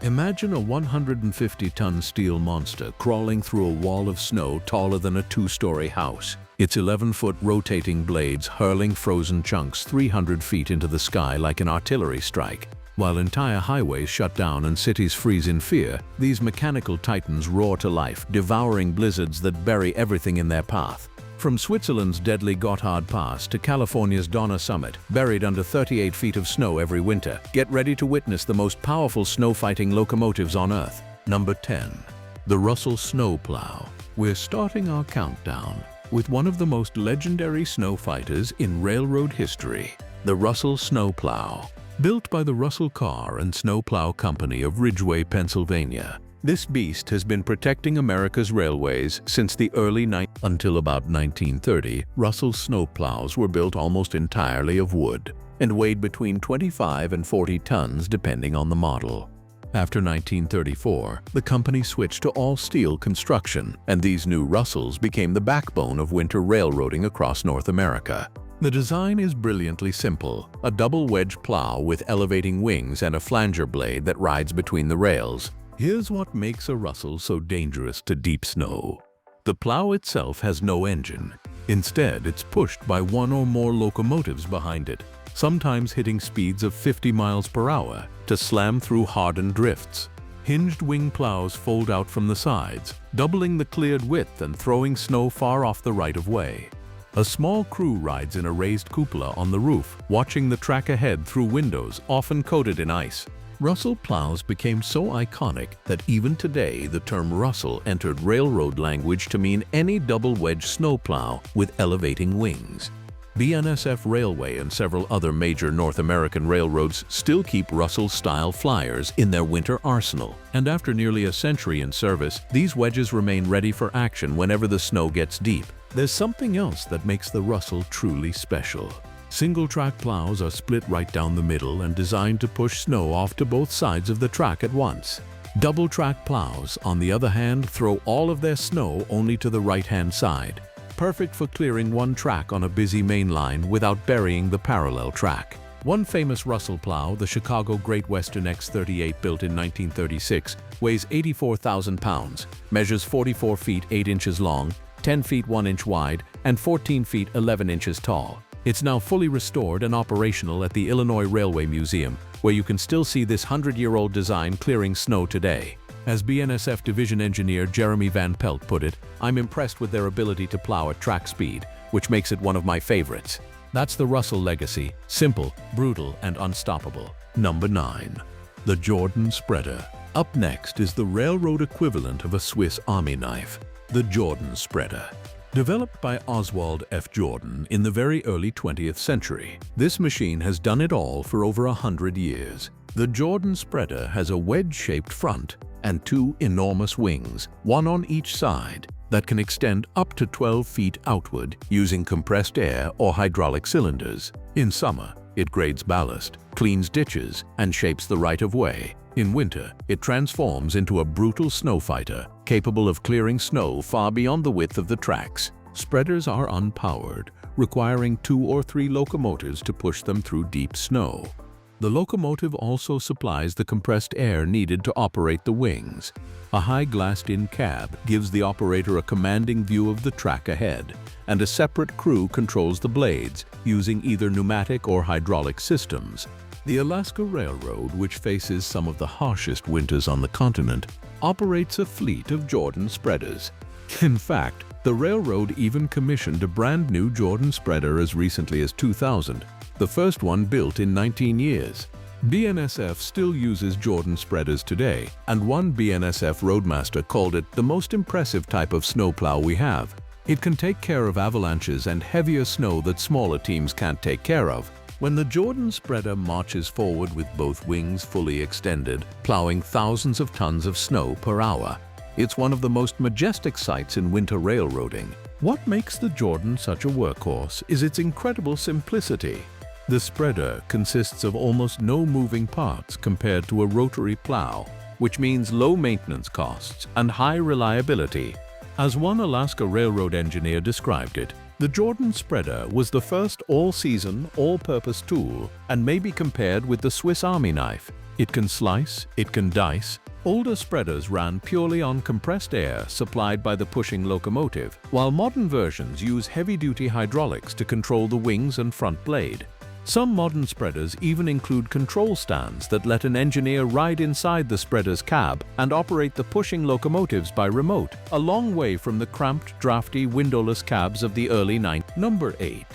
Imagine a 150-ton steel monster crawling through a wall of snow taller than a two-story house. Its 11-foot rotating blades hurling frozen chunks 300 feet into the sky like an artillery strike. While entire highways shut down and cities freeze in fear, these mechanical titans roar to life, devouring blizzards that bury everything in their path. From Switzerland's deadly Gotthard Pass to California's Donner Summit, buried under 38 feet of snow every winter, get ready to witness the most powerful snow-fighting locomotives on Earth. Number 10. The Russell Snowplow. We're starting our countdown with one of the most legendary snow fighters in railroad history, the Russell Snowplow. Built by the Russell Car and Snowplow Company of Ridgeway, Pennsylvania, this beast has been protecting America's railways since the early 90s. Until about 1930, Russell snowplows were built almost entirely of wood and weighed between 25 and 40 tons depending on the model. After 1934, the company switched to all-steel construction, and these new Russells became the backbone of winter railroading across North America. The design is brilliantly simple: a double-wedge plow with elevating wings and a flanger blade that rides between the rails. Here's what makes a Russell so dangerous to deep snow. The plow itself has no engine. Instead, it's pushed by one or more locomotives behind it, sometimes hitting speeds of 50 miles per hour to slam through hardened drifts. Hinged wing plows fold out from the sides, doubling the cleared width and throwing snow far off the right-of-way. A small crew rides in a raised cupola on the roof, watching the track ahead through windows often coated in ice. Russell plows became so iconic that even today the term Russell entered railroad language to mean any double-wedge snowplow with elevating wings. BNSF Railway and several other major North American railroads still keep Russell-style flyers in their winter arsenal, and after nearly a century in service, these wedges remain ready for action whenever the snow gets deep. There's something else that makes the Russell truly special. Single-track plows are split right down the middle and designed to push snow off to both sides of the track at once. Double-track plows, on the other hand, throw all of their snow only to the right-hand side, perfect for clearing one track on a busy main line without burying the parallel track. One famous Russell plow, the Chicago Great Western X38 built in 1936, weighs 84,000 pounds, measures 44 feet 8 inches long, 10 feet 1 inch wide, and 14 feet 11 inches tall. It's now fully restored and operational at the Illinois Railway Museum, where you can still see this 100-year-old design clearing snow today. As BNSF division engineer Jeremy Van Pelt put it, "I'm impressed with their ability to plow at track speed, which makes it one of my favorites." That's the Russell legacy: simple, brutal, and unstoppable. Number 9. The Jordan Spreader. Up next is the railroad equivalent of a Swiss Army knife, the Jordan Spreader. Developed by Oswald F. Jordan in the very early 20th century, this machine has done it all for over 100 years. The Jordan Spreader has a wedge-shaped front and two enormous wings, one on each side, that can extend up to 12 feet outward using compressed air or hydraulic cylinders. In summer, it grades ballast, cleans ditches, and shapes the right-of-way. In winter, it transforms into a brutal snow fighter, capable of clearing snow far beyond the width of the tracks. Spreaders are unpowered, requiring 2 or 3 locomotives to push them through deep snow. The locomotive also supplies the compressed air needed to operate the wings. A high glassed-in cab gives the operator a commanding view of the track ahead, and a separate crew controls the blades, using either pneumatic or hydraulic systems. The Alaska Railroad, which faces some of the harshest winters on the continent, operates a fleet of Jordan spreaders. In fact, the railroad even commissioned a brand new Jordan spreader as recently as 2000, the first one built in 19 years. BNSF still uses Jordan spreaders today, and one BNSF roadmaster called it the most impressive type of snowplow we have. It can take care of avalanches and heavier snow that smaller teams can't take care of. When the Jordan Spreader marches forward with both wings fully extended, plowing thousands of tons of snow per hour, it's one of the most majestic sights in winter railroading. What makes the Jordan such a workhorse is its incredible simplicity. The spreader consists of almost no moving parts compared to a rotary plow, which means low maintenance costs and high reliability. As one Alaska Railroad engineer described it, the Jordan Spreader was the first all-season, all-purpose tool and may be compared with the Swiss Army knife. It can slice, it can dice. Older spreaders ran purely on compressed air supplied by the pushing locomotive, while modern versions use heavy-duty hydraulics to control the wings and front blade. Some modern spreaders even include control stands that let an engineer ride inside the spreader's cab and operate the pushing locomotives by remote, a long way from the cramped, drafty, windowless cabs of the early 90s. Number 8.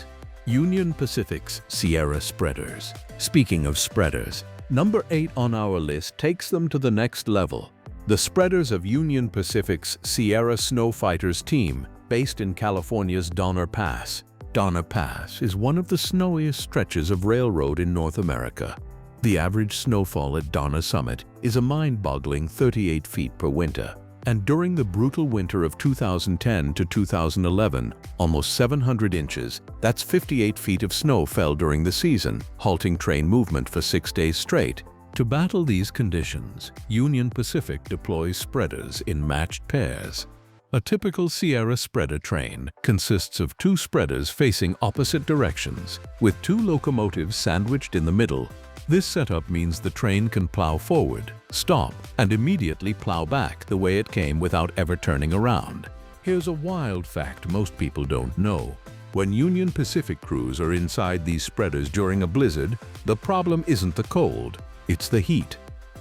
Union Pacific's Sierra Spreaders. Speaking of spreaders, Number 8 on our list takes them to the next level. The spreaders of Union Pacific's Sierra Snowfighters team, based in California's Donner Pass. Donner Pass is one of the snowiest stretches of railroad in North America. The average snowfall at Donner Summit is a mind-boggling 38 feet per winter. And during the brutal winter of 2010 to 2011, almost 700 inches, that's 58 feet of snow fell during the season, halting train movement for 6 days straight. To battle these conditions, Union Pacific deploys spreaders in matched pairs. A typical Sierra spreader train consists of 2 spreaders facing opposite directions, with 2 locomotives sandwiched in the middle. This setup means the train can plow forward, stop, and immediately plow back the way it came without ever turning around. Here's a wild fact most people don't know. When Union Pacific crews are inside these spreaders during a blizzard, the problem isn't the cold, it's the heat.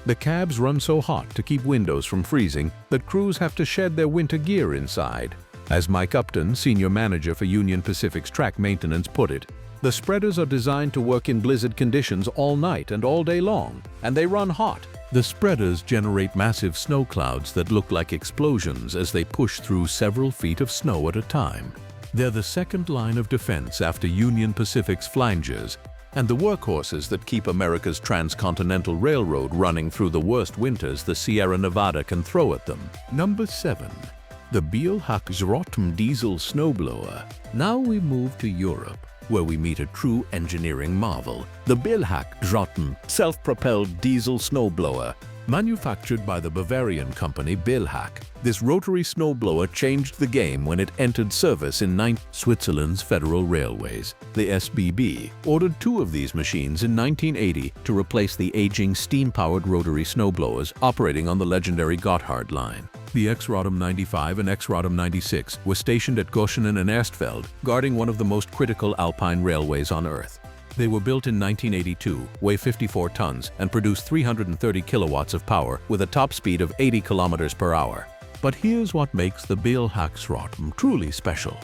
The cabs run so hot to keep windows from freezing that crews have to shed their winter gear inside. As Mike Upton, senior manager for Union Pacific's track maintenance, put it, the spreaders are designed to work in blizzard conditions all night and all day long, and they run hot. The spreaders generate massive snow clouds that look like explosions as they push through several feet of snow at a time. They're the second line of defense after Union Pacific's flangers, and the workhorses that keep America's transcontinental railroad running through the worst winters the Sierra Nevada can throw at them. Number 7. The Beilhack Alpine diesel snowblower. Now we move to Europe, where we meet a true engineering marvel, the Beilhack Alpine self-propelled diesel snowblower. Manufactured by the Bavarian company Beilhack, this rotary snowblower changed the game when it entered service in Switzerland's Federal Railways. The SBB ordered 2 of these machines in 1980 to replace the aging steam-powered rotary snowblowers operating on the legendary Gotthard line. The X-Rotem 95 and X-Rotem 96 were stationed at Goschenen and Erstfeld, guarding one of the most critical alpine railways on Earth. They were built in 1982, weigh 54 tons, and produce 330 kilowatts of power with a top speed of 80 kilometers per hour. But here's what makes the Beilhack Alpine truly special.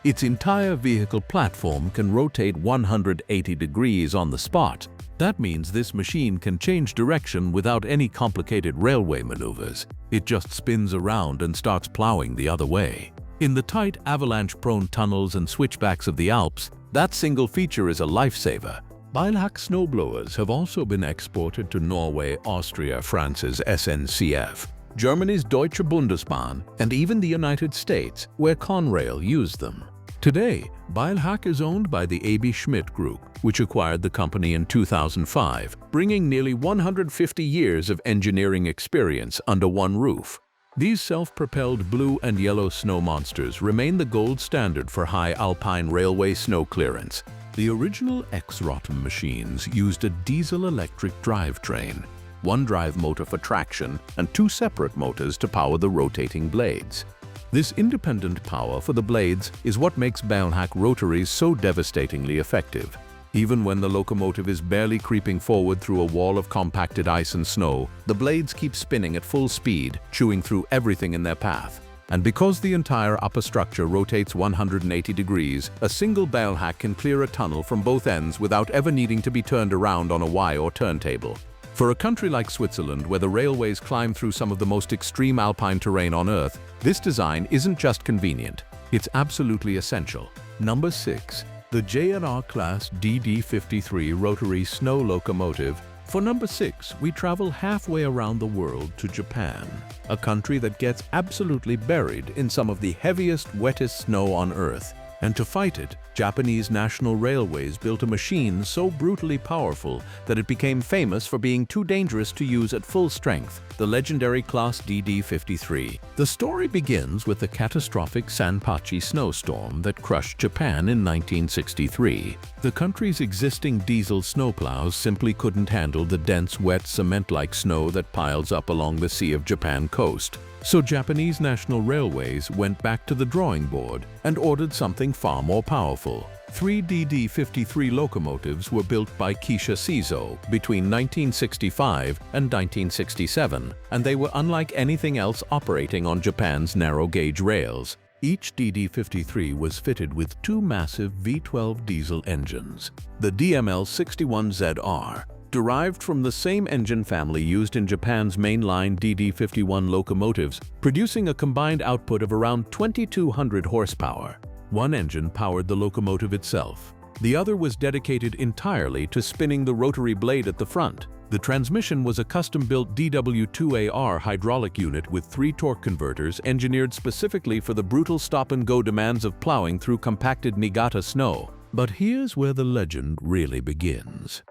Its entire vehicle platform can rotate 180 degrees on the spot. That means this machine can change direction without any complicated railway maneuvers. It just spins around and starts plowing the other way. In the tight, avalanche-prone tunnels and switchbacks of the Alps, that single feature is a lifesaver. Beilhack snowblowers have also been exported to Norway, Austria, France's SNCF, Germany's Deutsche Bundesbahn, and even the United States, where Conrail used them. Today, Beilhack is owned by the AB Schmidt Group, which acquired the company in 2005, bringing nearly 150 years of engineering experience under one roof. These self-propelled blue and yellow snow monsters remain the gold standard for high alpine railway snow clearance. The original X-Rotem machines used a diesel-electric drivetrain, 1 drive motor for traction and 2 separate motors to power the rotating blades. This independent power for the blades is what makes Beilhack rotaries so devastatingly effective. Even when the locomotive is barely creeping forward through a wall of compacted ice and snow, the blades keep spinning at full speed, chewing through everything in their path. And because the entire upper structure rotates 180 degrees, a single Beilhack can clear a tunnel from both ends without ever needing to be turned around on a Y or turntable. For a country like Switzerland, where the railways climb through some of the most extreme alpine terrain on Earth, this design isn't just convenient, it's absolutely essential. Number 6. The J&R Class DD53 Rotary Snow Locomotive. For number 6, we travel halfway around the world to Japan, a country that gets absolutely buried in some of the heaviest, wettest snow on Earth. And to fight it, Japanese National Railways built a machine so brutally powerful that it became famous for being too dangerous to use at full strength, the legendary Class DD-53. The story begins with the catastrophic Sanpachi snowstorm that crushed Japan in 1963. The country's existing diesel snowplows simply couldn't handle the dense, wet, cement-like snow that piles up along the Sea of Japan coast. So Japanese National Railways went back to the drawing board and ordered something far more powerful. 3 DD-53 locomotives were built by Keisha Seizo between 1965 and 1967, and they were unlike anything else operating on Japan's narrow-gauge rails. Each DD-53 was fitted with 2 massive V12 diesel engines. The DML-61ZR, derived from the same engine family used in Japan's mainline DD-51 locomotives, producing a combined output of around 2,200 horsepower. One engine powered the locomotive itself. The other was dedicated entirely to spinning the rotary blade at the front. The transmission was a custom-built DW2AR hydraulic unit with 3 torque converters engineered specifically for the brutal stop-and-go demands of plowing through compacted Niigata snow. But here's where the legend really begins.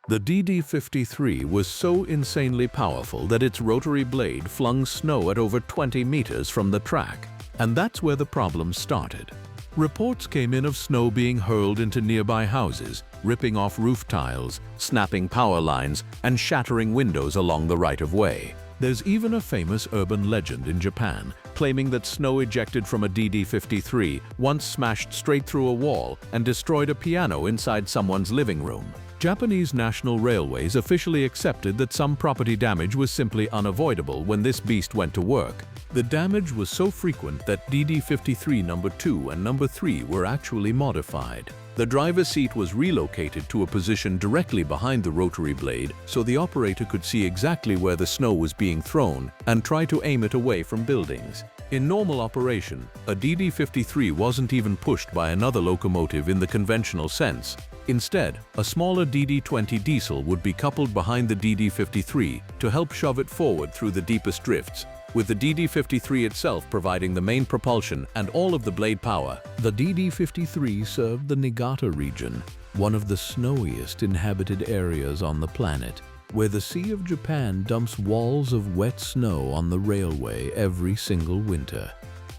The DD-53 was so insanely powerful that its rotary blade flung snow at over 20 meters from the track. And that's where the problem started. Reports came in of snow being hurled into nearby houses, ripping off roof tiles, snapping power lines, and shattering windows along the right-of-way. There's even a famous urban legend in Japan claiming that snow ejected from a DD-53 once smashed straight through a wall and destroyed a piano inside someone's living room. Japanese National Railways officially accepted that some property damage was simply unavoidable when this beast went to work. The damage was so frequent that DD-53 number 2 and number 3 were actually modified. The driver's seat was relocated to a position directly behind the rotary blade so the operator could see exactly where the snow was being thrown and try to aim it away from buildings. In normal operation, a DD-53 wasn't even pushed by another locomotive in the conventional sense. Instead, a smaller DD-20 diesel would be coupled behind the DD-53 to help shove it forward through the deepest drifts, with the DD-53 itself providing the main propulsion and all of the blade power. The DD-53 served the Niigata region, one of the snowiest inhabited areas on the planet, where the Sea of Japan dumps walls of wet snow on the railway every single winter.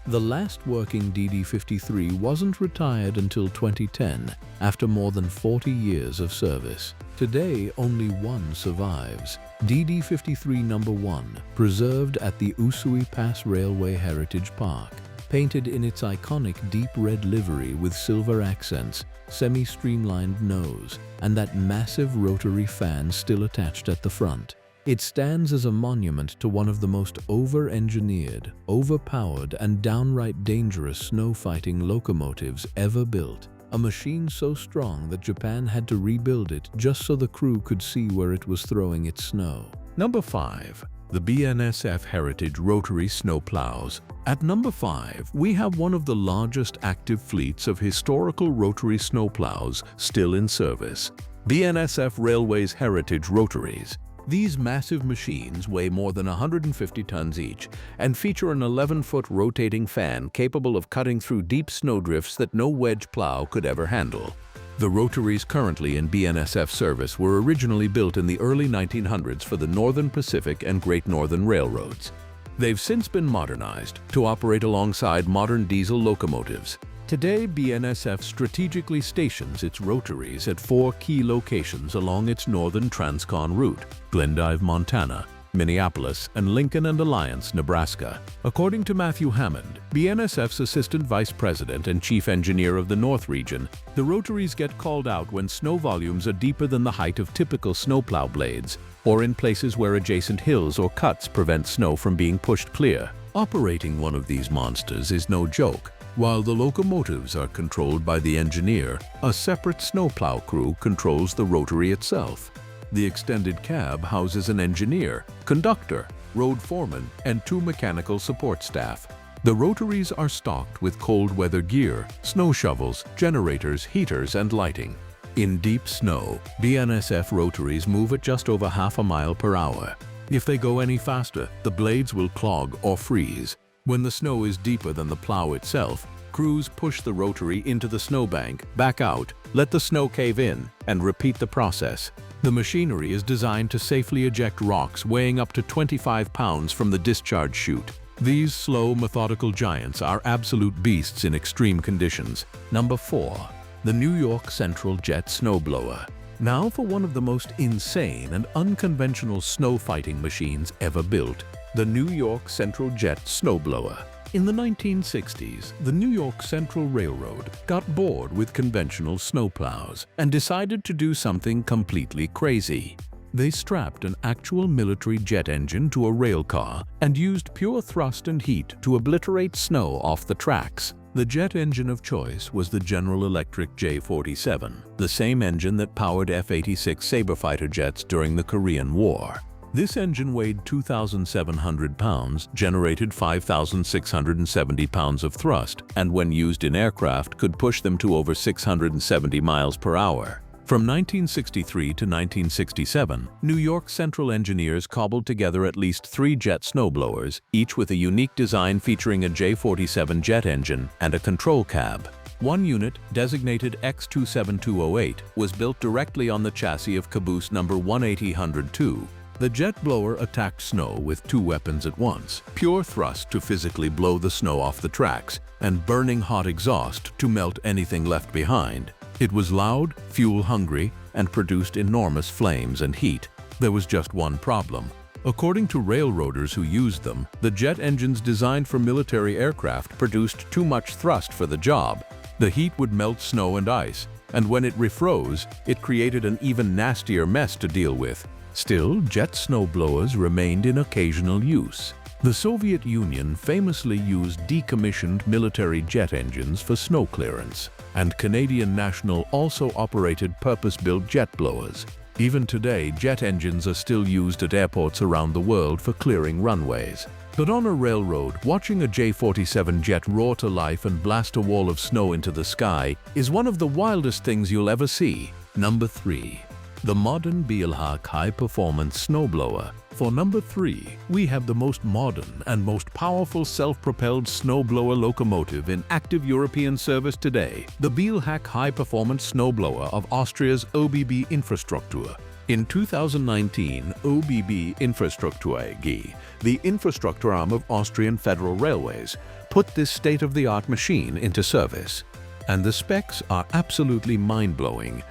The last working DD-53 wasn't retired until 2010, after more than 40 years of service. Today, only one survives. DD-53 number 1, preserved at the Usui Pass Railway Heritage Park. Painted in its iconic deep red livery with silver accents, semi-streamlined nose, and that massive rotary fan still attached at the front. It stands as a monument to one of the most over-engineered, overpowered, and downright dangerous snow-fighting locomotives ever built. A machine so strong that Japan had to rebuild it just so the crew could see where it was throwing its snow. Number 5. The BNSF Heritage Rotary Snowplows. At number 5, we have one of the largest active fleets of historical rotary snowplows still in service. BNSF Railway's Heritage Rotaries. These massive machines weigh more than 150 tons each and feature an 11-foot rotating fan capable of cutting through deep snowdrifts that no wedge plow could ever handle. The rotaries currently in BNSF service were originally built in the early 1900s for the Northern Pacific and Great Northern Railroads. They've since been modernized to operate alongside modern diesel locomotives. Today, BNSF strategically stations its rotaries at 4 key locations along its northern Transcon route: Glendive, Montana, Minneapolis, and Lincoln and Alliance, Nebraska. According to Matthew Hammond, BNSF's Assistant Vice President and Chief Engineer of the North Region, the rotaries get called out when snow volumes are deeper than the height of typical snowplow blades, or in places where adjacent hills or cuts prevent snow from being pushed clear. Operating one of these monsters is no joke. While the locomotives are controlled by the engineer, a separate snowplow crew controls the rotary itself. The extended cab houses an engineer, conductor, road foreman, and 2 mechanical support staff. The rotaries are stocked with cold weather gear, snow shovels, generators, heaters, and lighting. In deep snow, BNSF rotaries move at just over half a mile per hour. If they go any faster, the blades will clog or freeze. When the snow is deeper than the plow itself, crews push the rotary into the snowbank, back out, let the snow cave in, and repeat the process. The machinery is designed to safely eject rocks weighing up to 25 pounds from the discharge chute. These slow, methodical giants are absolute beasts in extreme conditions. Number 4. The New York Central Jet Snowblower. Now for one of the most insane and unconventional snow fighting machines ever built, the New York Central Jet Snowblower. In the 1960s, the New York Central Railroad got bored with conventional snowplows and decided to do something completely crazy. They strapped an actual military jet engine to a rail car and used pure thrust and heat to obliterate snow off the tracks. The jet engine of choice was the General Electric J-47, the same engine that powered F-86 Sabre jets during the Korean War. This engine weighed 2,700 pounds, generated 5,670 pounds of thrust, and when used in aircraft could push them to over 670 miles per hour. From 1963 to 1967, New York Central engineers cobbled together at least 3 jet snowblowers, each with a unique design featuring a J-47 jet engine and a control cab. One unit, designated X27208, was built directly on the chassis of caboose number 18002. The jet blower attacked snow with 2 weapons at once: pure thrust to physically blow the snow off the tracks, and burning hot exhaust to melt anything left behind. It was loud, fuel-hungry, and produced enormous flames and heat. There was just one problem. According to railroaders who used them, the jet engines designed for military aircraft produced too much thrust for the job. The heat would melt snow and ice, and when it refroze, it created an even nastier mess to deal with. Still, jet snowblowers remained in occasional use. The Soviet Union famously used decommissioned military jet engines for snow clearance, and Canadian National also operated purpose-built jet blowers. Even today, jet engines are still used at airports around the world for clearing runways. But on a railroad, watching a J-47 jet roar to life and blast a wall of snow into the sky is one of the wildest things you'll ever see. Number 3. The modern Beilhack high-performance snowblower. For number 3, we have the most modern and most powerful self-propelled snowblower locomotive in active European service today, the Beilhack high-performance snowblower of Austria's ÖBB Infrastruktur. In 2019, ÖBB Infrastruktur AG, the infrastructure arm of Austrian Federal Railways, put this state-of-the-art machine into service. And the specs are absolutely mind-blowing.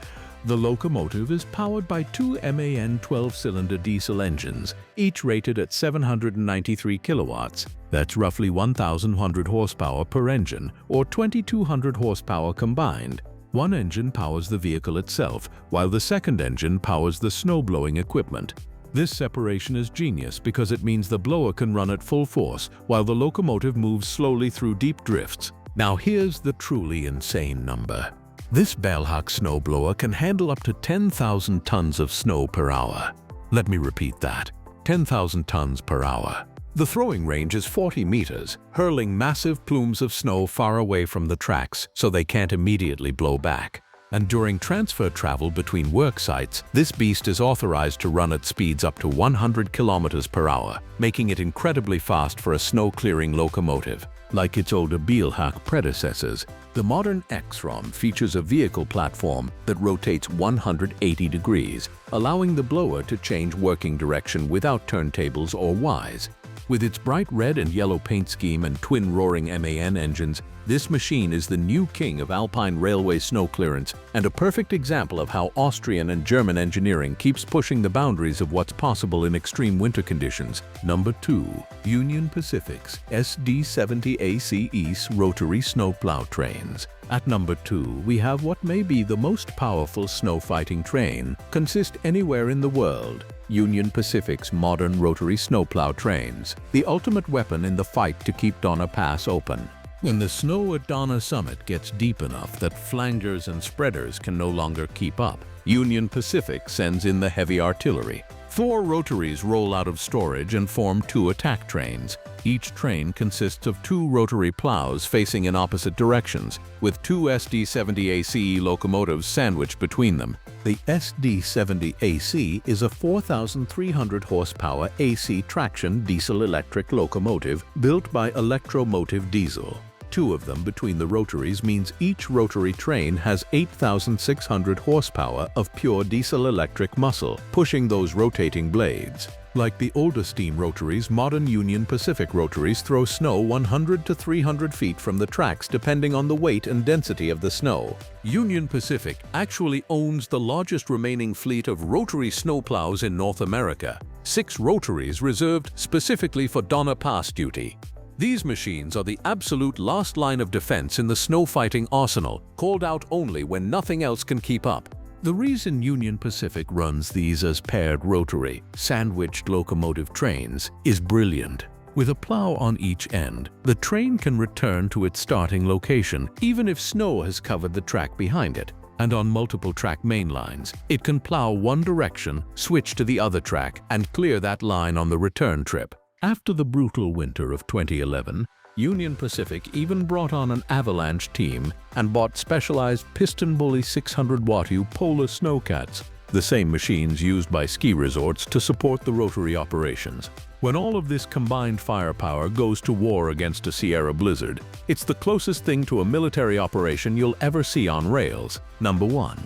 The locomotive is powered by 2 MAN 12-cylinder diesel engines, each rated at 793 kilowatts. That's roughly 1,100 horsepower per engine, or 2,200 horsepower combined. One engine powers the vehicle itself, while the second engine powers the snow-blowing equipment. This separation is genius because it means the blower can run at full force, while the locomotive moves slowly through deep drifts. Now here's the truly insane number. This Beilhack snowblower can handle up to 10,000 tons of snow per hour. Let me repeat that, 10,000 tons per hour. The throwing range is 40 meters, hurling massive plumes of snow far away from the tracks so they can't immediately blow back. And during transfer travel between work sites, this beast is authorized to run at speeds up to 100 kilometers per hour, making it incredibly fast for a snow-clearing locomotive. Like its older Beilhack predecessors, the modern X-ROM features a vehicle platform that rotates 180 degrees, allowing the blower to change working direction without turntables or Ys. With its bright red and yellow paint scheme and twin roaring MAN engines, this machine is the new king of Alpine railway snow clearance and a perfect example of how Austrian and German engineering keeps pushing the boundaries of what's possible in extreme winter conditions. Number 2. Union Pacific's SD-70 rotary snowplow trains. At number 2, we have what may be the most powerful snow fighting train consist anywhere in the world. Union Pacific's modern rotary snowplow trains, the ultimate weapon in the fight to keep Donner Pass open. When the snow at Donner Summit gets deep enough that flangers and spreaders can no longer keep up, Union Pacific sends in the heavy artillery. 4 rotaries roll out of storage and form 2 attack trains. Each train consists of 2 rotary plows facing in opposite directions, with 2 SD-70 locomotives sandwiched between them. The SD-70 is a 4,300 horsepower AC traction diesel-electric locomotive built by Electromotive Diesel. Two of them between the rotaries means each rotary train has 8,600 horsepower of pure diesel-electric muscle, pushing those rotating blades. Like the older steam rotaries, modern Union Pacific rotaries throw snow 100 to 300 feet from the tracks depending on the weight and density of the snow. Union Pacific actually owns the largest remaining fleet of rotary snowplows in North America, 6 rotaries reserved specifically for Donner Pass duty. These machines are the absolute last line of defense in the snow fighting arsenal, called out only when nothing else can keep up. The reason Union Pacific runs these as paired rotary, sandwiched locomotive trains is brilliant. With a plow on each end, the train can return to its starting location even if snow has covered the track behind it. And on multiple track main lines, it can plow one direction, switch to the other track, and clear that line on the return trip. After the brutal winter of 2011, Union Pacific even brought on an avalanche team and bought specialized piston bully 600-watt polar snowcats, the same machines used by ski resorts to support the rotary operations. When all of this combined firepower goes to war against a Sierra blizzard, it's the closest thing to a military operation you'll ever see on rails. Number 1.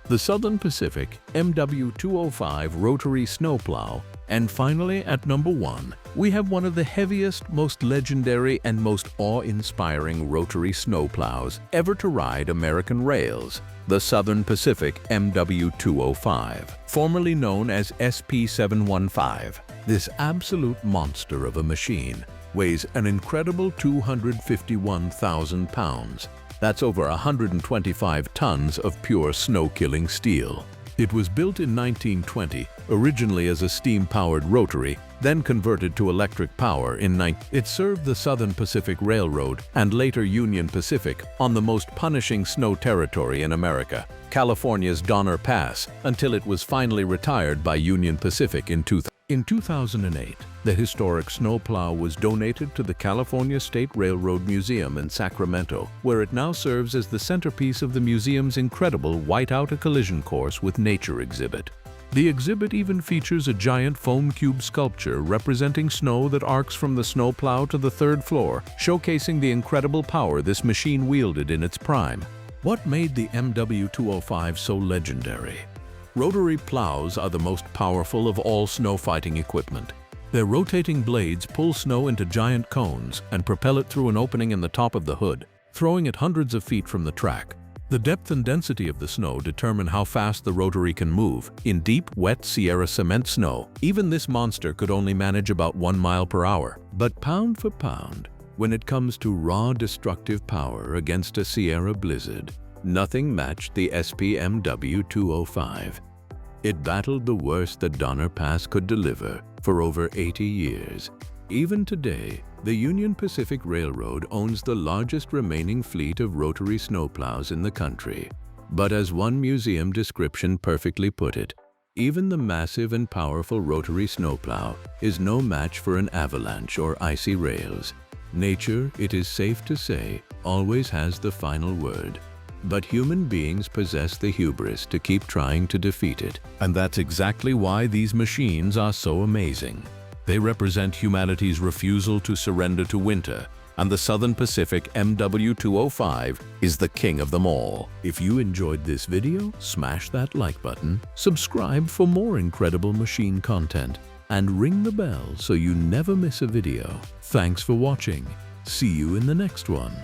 The Southern Pacific MW205 rotary snowplow. And finally, at number 1, we have one of the heaviest, most legendary, and most awe-inspiring rotary snowplows ever to ride American rails, the Southern Pacific MW205, formerly known as SP715. This absolute monster of a machine weighs an incredible 251,000 pounds. That's over 125 tons of pure snow-killing steel. It was built in 1920, originally as a steam-powered rotary, then converted to electric power in It served the Southern Pacific Railroad and later Union Pacific on the most punishing snow territory in America, California's Donner Pass, until it was finally retired by Union Pacific in 2008. The historic snowplow was donated to the California State Railroad Museum in Sacramento, where it now serves as the centerpiece of the museum's incredible Whiteout a Collision Course with Nature exhibit. The exhibit even features a giant foam cube sculpture representing snow that arcs from the snowplow to the 3rd floor, showcasing the incredible power this machine wielded in its prime. What made the MW205 so legendary? Rotary plows are the most powerful of all snow fighting equipment. Their rotating blades pull snow into giant cones and propel it through an opening in the top of the hood, throwing it hundreds of feet from the track. The depth and density of the snow determine how fast the rotary can move. In deep, wet Sierra cement snow, even this monster could only manage about 1 mile per hour. But pound for pound, when it comes to raw destructive power against a Sierra blizzard, nothing matched the SPMW205. It battled the worst that Donner Pass could deliver for over 80 years. Even today, the Union Pacific Railroad owns the largest remaining fleet of rotary snowplows in the country. But as one museum description perfectly put it, even the massive and powerful rotary snowplow is no match for an avalanche or icy rails. Nature, it is safe to say, always has the final word. But human beings possess the hubris to keep trying to defeat it. And that's exactly why these machines are so amazing. They represent humanity's refusal to surrender to winter, and the Southern Pacific MW205 is the king of them all. If you enjoyed this video, smash that like button, subscribe for more incredible machine content, and ring the bell so you never miss a video. Thanks for watching. See you in the next one.